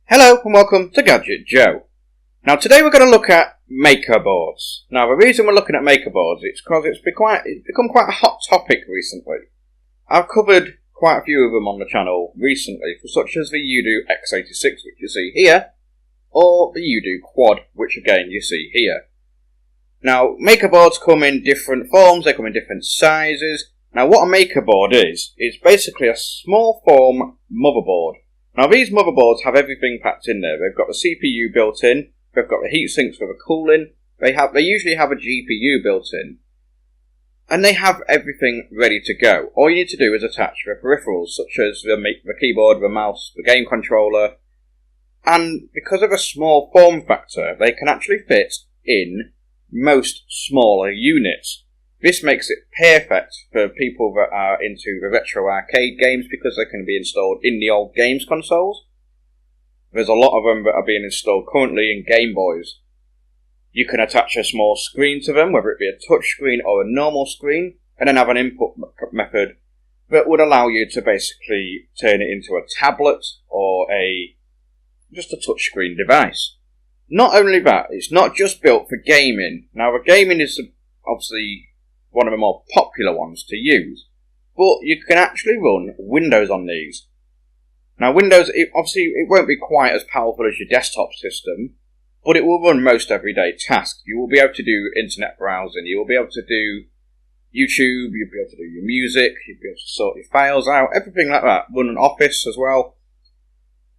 Hello and welcome to Gadget Joe. Now today we're going to look at maker boards. Now the reason we're looking at maker boards is because it's become quite a hot topic recently. I've covered quite a few of them on the channel recently, such as the UDOO X86 which you see here, or the UDOO Quad which again you see here. Now maker boards come in different forms, they come in different sizes. Now what a maker board is basically a small form motherboard. Now these motherboards have everything packed in there. They've got the CPU built in, they've got the heat sinks for the cooling, they usually have a GPU built in, and they have everything ready to go. All you need to do is attach the peripherals such as the keyboard, the mouse, the game controller, and because of a small form factor they can actually fit in most smaller units. This makes it perfect for people that are into the retro arcade games because they can be installed in the old games consoles. There's a lot of them that are being installed currently in Game Boys. You can attach a small screen to them, whether it be a touch screen or a normal screen, and then have an input method that would allow you to basically turn it into a tablet or just a touch screen device. Not only that, it's not just built for gaming. Now the gaming is obviously one of the more popular ones to use, but you can actually run Windows on these. Now Windows, it won't be quite as powerful as your desktop system, but it will run most everyday tasks. You will be able to do internet browsing, you will be able to do YouTube, you'll be able to do your music, you'll be able to sort your files out, everything like that. Run an Office as well,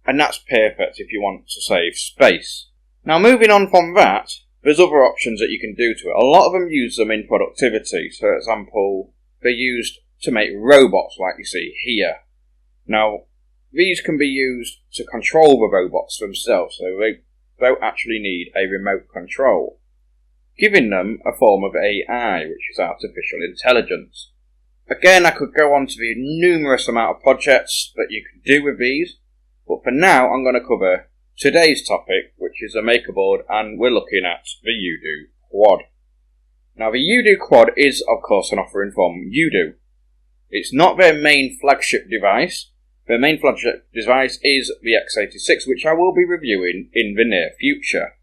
and that's perfect if you want to save space. Now moving on from that, there's other options that you can do to it. A lot of them use them in productivity. So, for example, they're used to make robots like you see here. Now, these can be used to control the robots themselves, so they don't actually need a remote control, giving them a form of AI, which is artificial intelligence. Again, I could go on to the numerous amount of projects that you can do with these, but for now I'm going to cover today's topic, which is a maker board, and we're looking at the UDOO Quad. Now the UDOO Quad is of course an offering from UDOO. It's not their main flagship device. Their main flagship device is the X86, which I will be reviewing in the near future.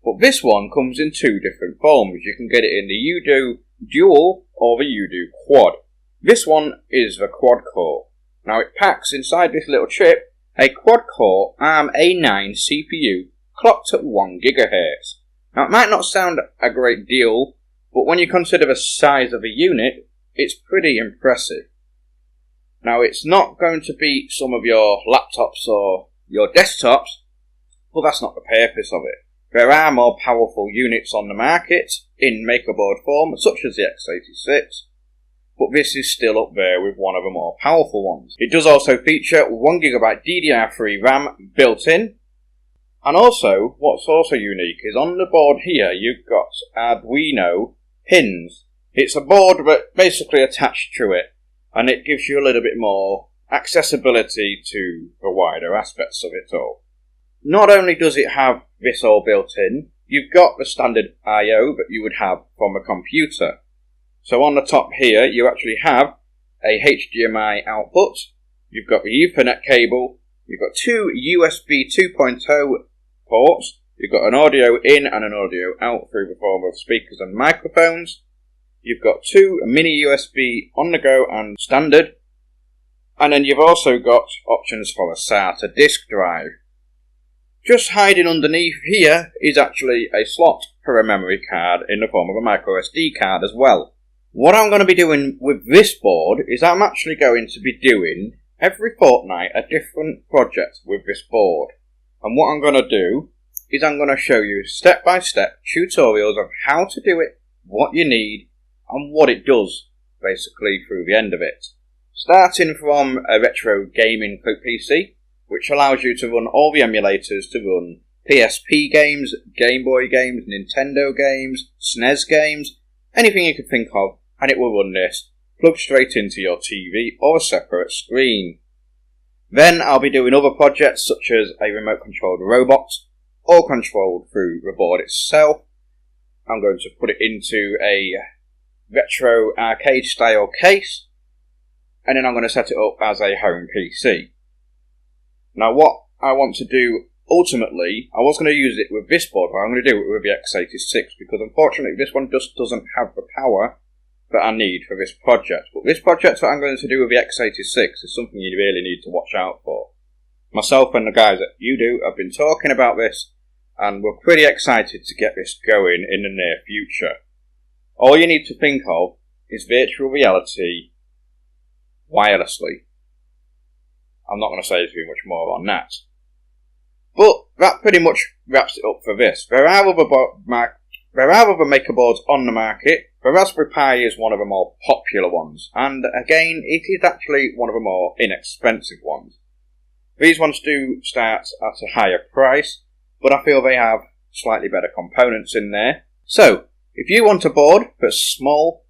But this one comes in two different forms. You can get it in the UDOO Dual or the UDOO Quad. This one is the quad core. Now it packs inside this little chip a quad-core ARM A9 CPU clocked at 1 GHz. Now it might not sound a great deal, but when you consider the size of a unit, it's pretty impressive. Now it's not going to beat some of your laptops or your desktops, but that's not the purpose of it. There are more powerful units on the market in makerboard form, such as the X86, but this is still up there with one of the more powerful ones. It does also feature 1GB DDR3 RAM built in, and also, what's also unique is on the board here you've got Arduino pins. It's a board that basically attached to it, and it gives you a little bit more accessibility to the wider aspects of it all. Not only does it have this all built in, you've got the standard I/O that you would have from a computer. So on the top here, you actually have a HDMI output, you've got the Ethernet cable, you've got two USB 2.0 ports, you've got an audio in and an audio out through the form of speakers and microphones, you've got two mini USB on the go and standard, and then you've also got options for a SATA disk drive. Just hiding underneath here is actually a slot for a memory card in the form of a micro SD card as well. What I'm going to be doing with this board is I'm actually going to be doing every fortnight a different project with this board. And what I'm going to do is I'm going to show you step-by-step tutorials of how to do it, what you need, and what it does, basically, through the end of it. Starting from a retro gaming PC, which allows you to run all the emulators to run PSP games, Game Boy games, Nintendo games, SNES games, anything you could think of, and it will run this, plugged straight into your TV or a separate screen. Then I'll be doing other projects such as a remote controlled robot, all controlled through the board itself. I'm going to put it into a retro arcade style case, and then I'm going to set it up as a home PC. Now what I want to do ultimately, I was going to use it with this board, but I'm going to do it with the x86 because unfortunately this one just doesn't have the power that I need for this project. But this project that I'm going to do with the x86 is something you really need to watch out for. Myself and the guys at UDOO have been talking about this, and we're pretty excited to get this going in the near future. All you need to think of is virtual reality wirelessly. I'm not going to say too much more on that. But that pretty much wraps it up for this. There are other maker boards on the market. The Raspberry Pi is one of the more popular ones, and again, it is actually one of the more inexpensive ones. These ones do start at a higher price, but I feel they have slightly better components in there. So, if you want a board that's small,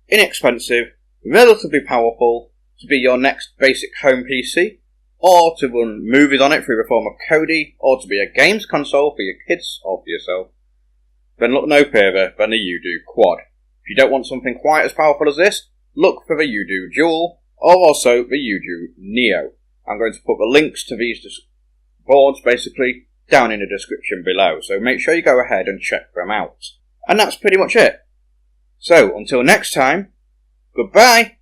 inexpensive, relatively powerful, to be your next basic home PC, or to run movies on it through the form of Kodi, or to be a games console for your kids or for yourself, then look no further than the UDOO Quad. If you don't want something quite as powerful as this, look for the UDOO Dual, or also the UDOO Neo. I'm going to put the links to these boards, basically, down in the description below, so make sure you go ahead and check them out. And that's pretty much it. So, until next time, goodbye!